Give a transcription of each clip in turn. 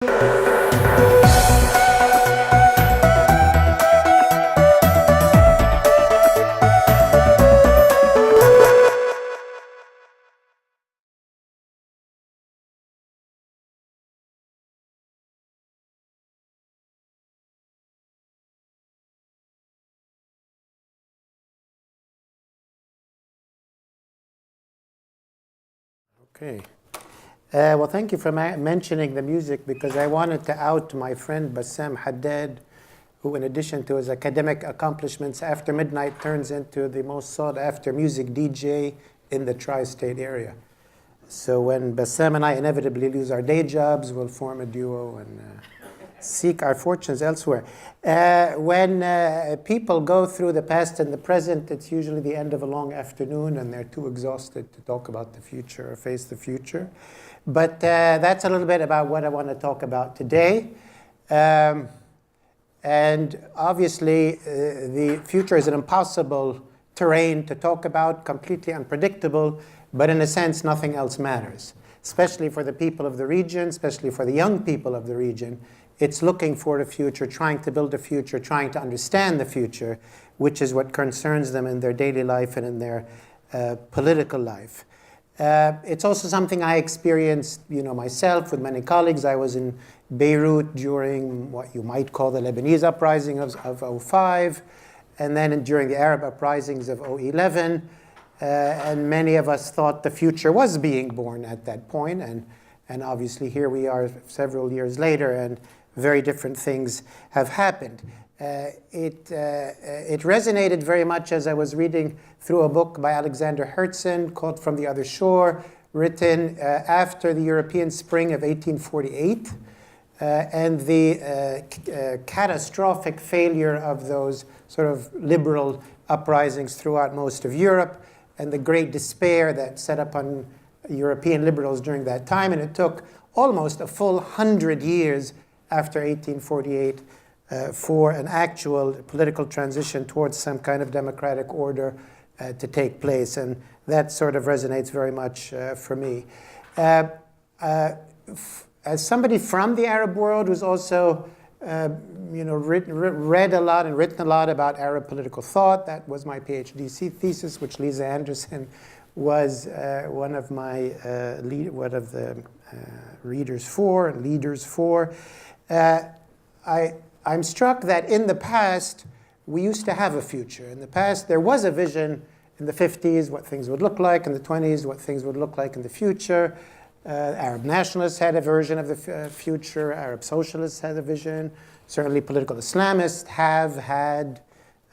Okay. Well, thank you for mentioning the music, because I wanted to out my friend Bassam Haddad, who, in addition to his academic accomplishments, after midnight turns into the most sought-after music DJ in the tri-state area. So when Bassam and I inevitably lose our day jobs, we'll form a duo and seek our fortunes elsewhere. When people go through the past and the present, it's usually the end of a long afternoon and they're too exhausted to talk about the future or face the future. But that's a little bit about what I want to talk about today. And obviously, the future is an impossible terrain to talk about, completely unpredictable, but in a sense, nothing else matters, especially for the people of the region, especially for the young people of the region. It's looking for the future, trying to build a future, trying to understand the future, which is what concerns them in their daily life and in their political life. It's also something I experienced, myself with many colleagues. I was in Beirut during what you might call the Lebanese uprising of 2005, and then during the Arab uprisings of 2011. And many of us thought the future was being born at that point, and obviously here we are several years later, and very different things have happened. It resonated very much as I was reading through a book by Alexander Herzen called From the Other Shore, written after the European Spring of 1848, and the catastrophic failure of those sort of liberal uprisings throughout most of Europe, and the great despair that set upon European liberals during that time. And it took almost a full 100 years after 1848 for an actual political transition towards some kind of democratic order to take place. And that sort of resonates very much for me. As somebody from the Arab world who's also read a lot and written a lot about Arab political thought, that was my PhD thesis, which Lisa Anderson was one of the readers for and leaders for. I'm struck that in the past, we used to have a future. In the past, there was a vision in the 50s, what things would look like, in the 20s, what things would look like in the future. Arab nationalists had a version of the future. Arab socialists had a vision. Certainly political Islamists have had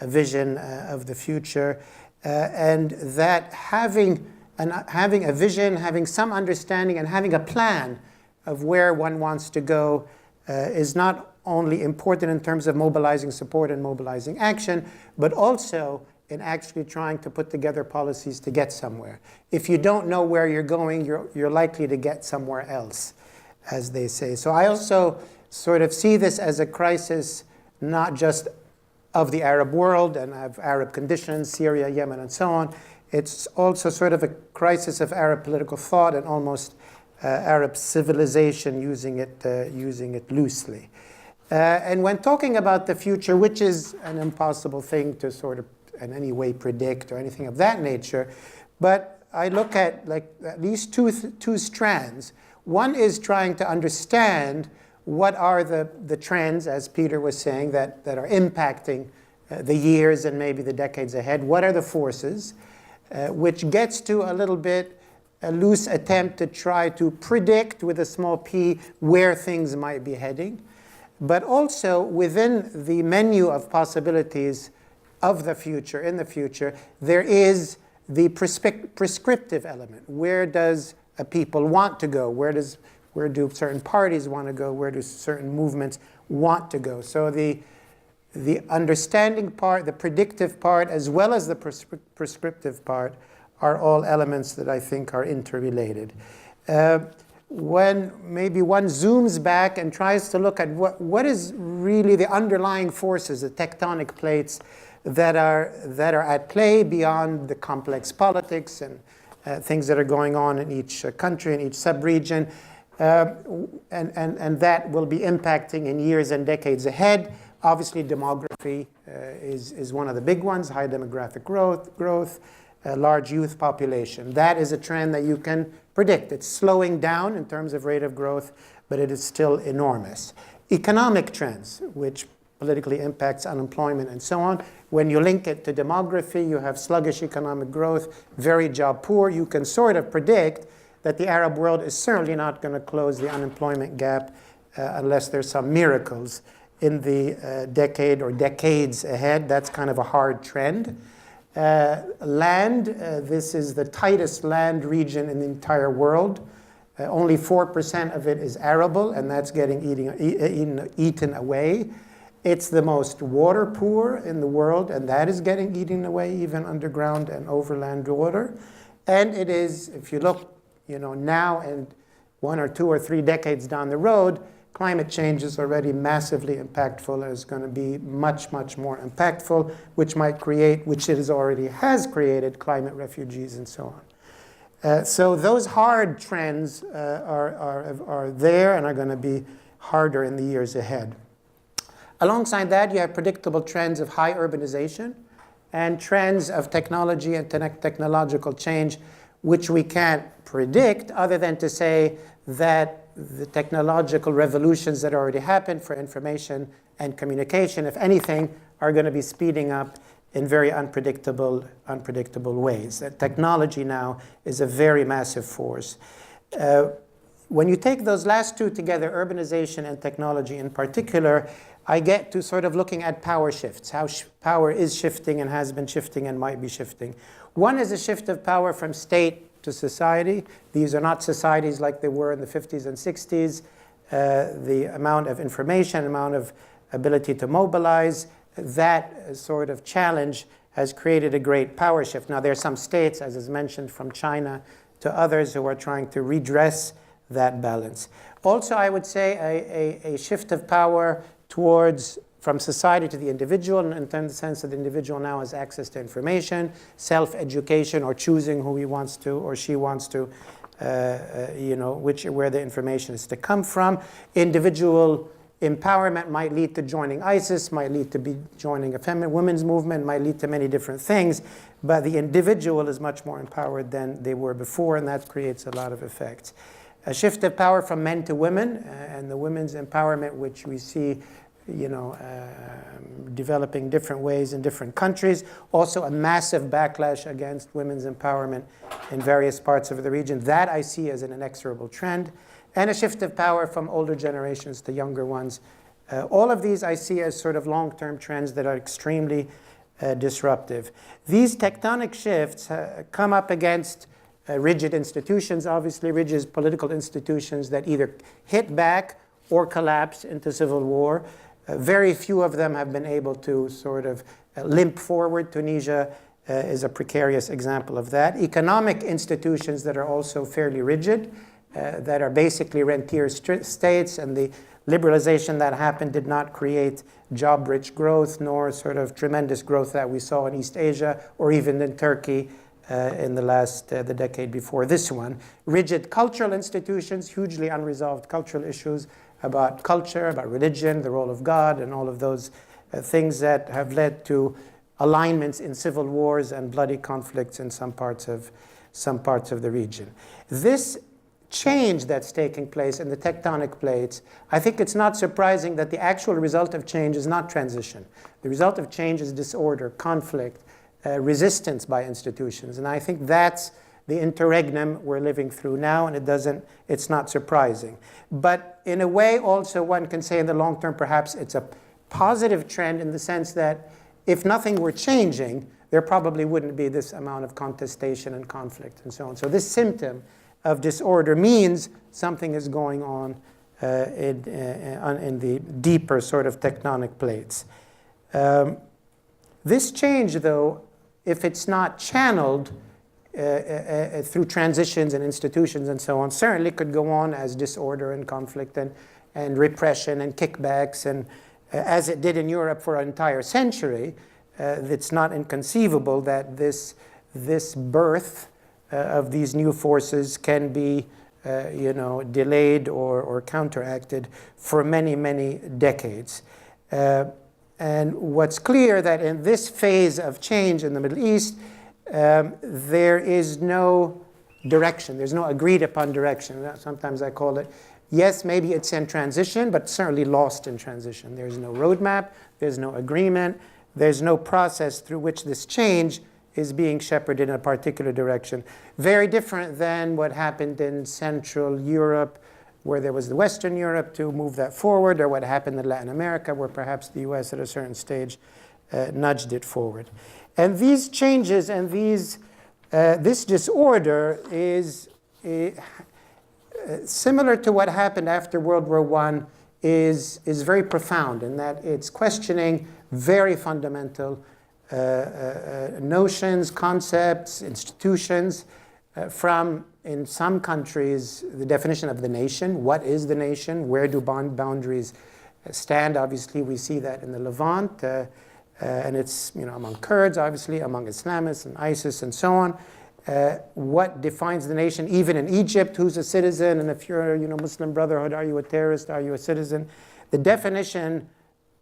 a vision of the future. And that having a vision, having some understanding, and having a plan of where one wants to go is not only important in terms of mobilizing support and mobilizing action, but also in actually trying to put together policies to get somewhere. If you don't know where you're going, you're likely to get somewhere else, as they say. So I also sort of see this as a crisis, not just of the Arab world and of Arab conditions, Syria, Yemen, and so on. It's also sort of a crisis of Arab political thought and almost Arab civilization, using it loosely. And when talking about the future, which is an impossible thing to sort of in any way predict or anything of that nature, but I look at at least two strands. One is trying to understand what are the trends, as Peter was saying, that are impacting the years and maybe the decades ahead. What are the forces? Which gets to a little bit a loose attempt to try to predict with a small p where things might be heading. But also within the menu of possibilities of the future, in the future, there is the prescriptive element. Where does a people want to go? Where do certain parties want to go? Where do certain movements want to go? So the understanding part, the predictive part, as well as the prescriptive part, are all elements that I think are interrelated. When maybe one zooms back and tries to look at what is really the underlying forces, the tectonic plates that are at play beyond the complex politics and things that are going on in each country, in each sub-region, And that will be impacting in years and decades ahead. Obviously, demography is one of the big ones, high demographic growth, large youth population. That is a trend that you can predict. It's slowing down in terms of rate of growth, but it is still enormous. Economic trends, which politically impacts unemployment and so on. When you link it to demography, you have sluggish economic growth, very job poor. You can sort of predict that the Arab world is certainly not going to close the unemployment gap unless there's some miracles in the decade or decades ahead. That's kind of a hard trend. Land, this is the tightest land region in the entire world. Only 4% of it is arable, and that's getting eaten away. It's the most water poor in the world, and that is getting eaten away, even underground and overland water. And it is, if you look now and 1 or 2 or 3 decades down the road, climate change is already massively impactful and is going to be much, much more impactful, which it already has created, climate refugees and so on. So those hard trends are there and are going to be harder in the years ahead. Alongside that, you have predictable trends of high urbanization and trends of technology and technological change, which we can't predict other than to say that the technological revolutions that already happened for information and communication, if anything, are going to be speeding up in very unpredictable ways. Technology now is a very massive force. When you take those last two together, urbanization and technology in particular, I get to sort of looking at power shifts, how power is shifting and has been shifting and might be shifting. One is a shift of power from state to society. These are not societies like they were in the 50s and 60s. The amount of information, amount of ability to mobilize, that sort of challenge has created a great power shift. Now, there are some states, as is mentioned, from China to others who are trying to redress that balance. Also, I would say a shift of power from society to the individual, and in the sense that the individual now has access to information, self-education, or choosing who he wants to or she wants to, where the information is to come from. Individual empowerment might lead to joining ISIS, might lead to joining a women's movement, might lead to many different things, but the individual is much more empowered than they were before, and that creates a lot of effects. A shift of power from men to women, and the women's empowerment, which we see developing different ways in different countries. Also a massive backlash against women's empowerment in various parts of the region. That I see as an inexorable trend. And a shift of power from older generations to younger ones. All of these I see as sort of long-term trends that are extremely disruptive. These tectonic shifts come up against rigid institutions, obviously rigid political institutions that either hit back or collapse into civil war. Very few of them have been able to sort of limp forward. Tunisia is a precarious example of that. Economic institutions that are also fairly rigid, that are basically rentier states, and the liberalization that happened did not create job-rich growth, nor sort of tremendous growth that we saw in East Asia or even in Turkey in the decade before this one. Rigid cultural institutions, hugely unresolved cultural issues about culture, about religion, the role of God, and all of those things that have led to alignments in civil wars and bloody conflicts in some parts of the region. This change that's taking place in the tectonic plates, I think it's not surprising that the actual result of change is not transition. The result of change is disorder, conflict, resistance by institutions. And I think that's the interregnum we're living through now, and it's not surprising. But in a way, also, one can say in the long term, perhaps it's a positive trend in the sense that if nothing were changing, there probably wouldn't be this amount of contestation and conflict and so on. So this symptom of disorder means something is going on in the deeper sort of tectonic plates. This change, though, if it's not channeled through transitions and institutions and so on, certainly could go on as disorder and conflict and repression and kickbacks, and as it did in Europe for an entire century. It's not inconceivable that this birth of these new forces can be delayed or counteracted for many, many decades. And what's clear that in this phase of change in the Middle East, there is no direction. There's no agreed upon direction. Sometimes I call it, yes, maybe it's in transition, but certainly lost in transition. There's no roadmap. There's no agreement. There's no process through which this change is being shepherded in a particular direction. Very different than what happened in Central Europe, where there was the Western Europe to move that forward, or what happened in Latin America, where perhaps the US at a certain stage nudged it forward. And these changes and this disorder is similar to what happened after World War I, is very profound in that it's questioning very fundamental notions, concepts, institutions, from, in some countries, the definition of the nation. What is the nation? Where do boundaries stand? Obviously, we see that in the Levant, and it's among Kurds, obviously, among Islamists and ISIS and so on. What defines the nation? Even in Egypt, who's a citizen? And if you're, Muslim Brotherhood, are you a terrorist? Are you a citizen? The definition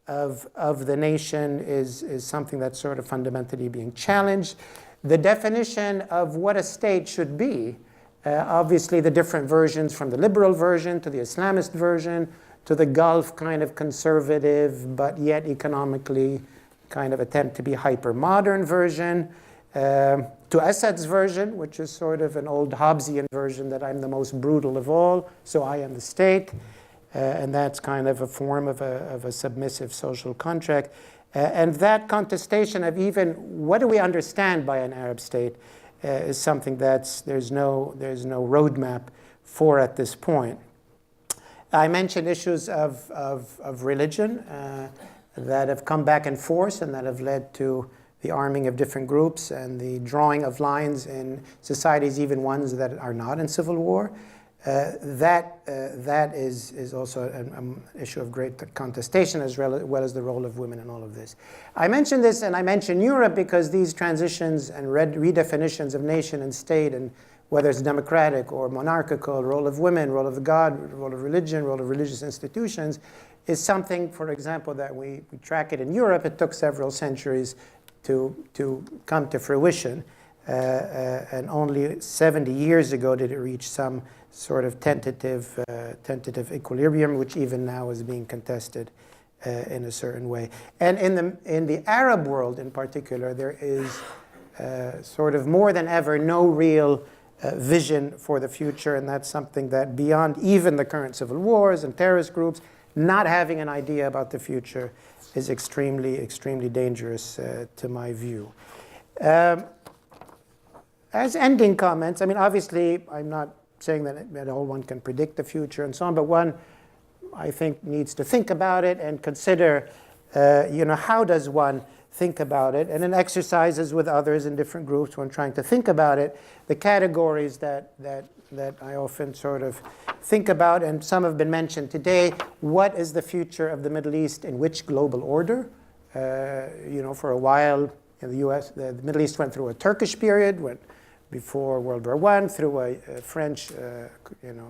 of the nation is something that's sort of fundamentally being challenged. The definition of what a state should be, obviously the different versions from the liberal version to the Islamist version to the Gulf kind of conservative but yet economically kind of attempt to be hyper-modern version, to Assad's version, which is sort of an old Hobbesian version that I'm the most brutal of all, so I am the state. And that's kind of a form of a submissive social contract. And that contestation of even what do we understand by an Arab state is something there's no roadmap for at this point. I mentioned issues of religion that have come back in force and that have led to the arming of different groups and the drawing of lines in societies, even ones that are not in civil war. That is also an issue of great contestation, as well as the role of women in all of this. I mentioned this, and I mentioned Europe, because these transitions and redefinitions of nation and state, and whether it's democratic or monarchical, role of women, role of the God, role of religion, role of religious institutions, is something, for example, that we track it in Europe. It took several centuries to come to fruition, and only 70 years ago did it reach some sort of tentative equilibrium, which even now is being contested in a certain way. And in the Arab world in particular, there is sort of more than ever no real vision for the future, and that's something that beyond even the current civil wars and terrorist groups, not having an idea about the future is extremely, extremely dangerous to my view. As ending comments, I mean, obviously, I'm not saying that no one can predict the future and so on, but one, I think, needs to think about it and consider, how does one think about it? And in exercises with others in different groups when trying to think about it, the categories that I often sort of think about, and some have been mentioned today. What is the future of the Middle East in which global order? For a while in the US, the Middle East went through a Turkish period, before World War I, through a French,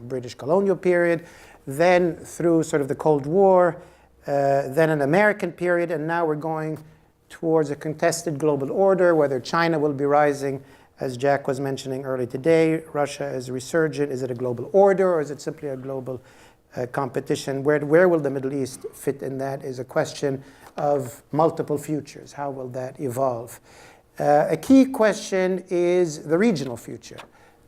British colonial period, then through sort of the Cold War, then an American period, and now we're going towards a contested global order, whether China will be rising, as Jack was mentioning earlier today. Russia is resurgent. Is it a global order, or is it simply a global competition? Where will the Middle East fit in that is a question of multiple futures. How will that evolve? A key question is the regional future.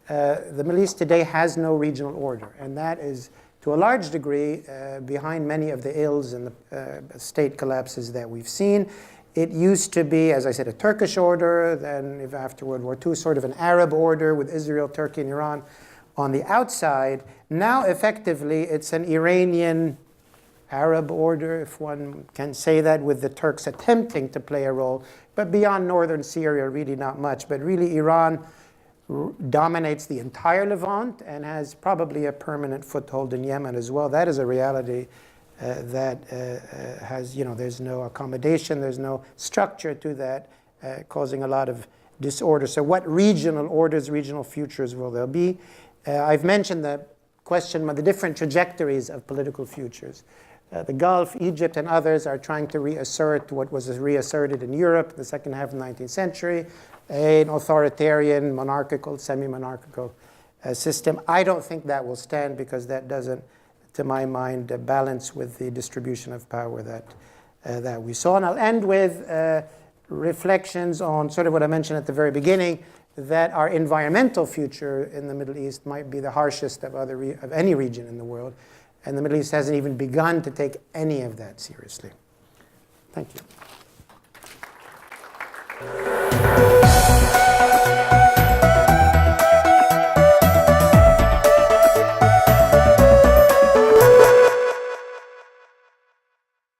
The Middle East today has no regional order, and that is, to a large degree, behind many of the ills and the state collapses that we've seen. It used to be, as I said, a Turkish order, then after World War II, sort of an Arab order with Israel, Turkey, and Iran on the outside. Now, effectively, it's an Iranian Arab order, if one can say that, with the Turks attempting to play a role. But beyond northern Syria, really not much. But really, Iran dominates the entire Levant and has probably a permanent foothold in Yemen as well. That is a reality that has, there's no accommodation, there's no structure to that, causing a lot of disorder. So what regional orders, regional futures will there be? I've mentioned the question the different trajectories of political futures. The Gulf, Egypt, and others are trying to reassert what was reasserted in Europe in the second half of the 19th century, an authoritarian, monarchical, semi-monarchical system. I don't think that will stand because that doesn't, to my mind, balance with the distribution of power that we saw. And I'll end with reflections on sort of what I mentioned at the very beginning, that our environmental future in the Middle East might be the harshest of any region in the world. And the Middle East hasn't even begun to take any of that seriously. Thank you.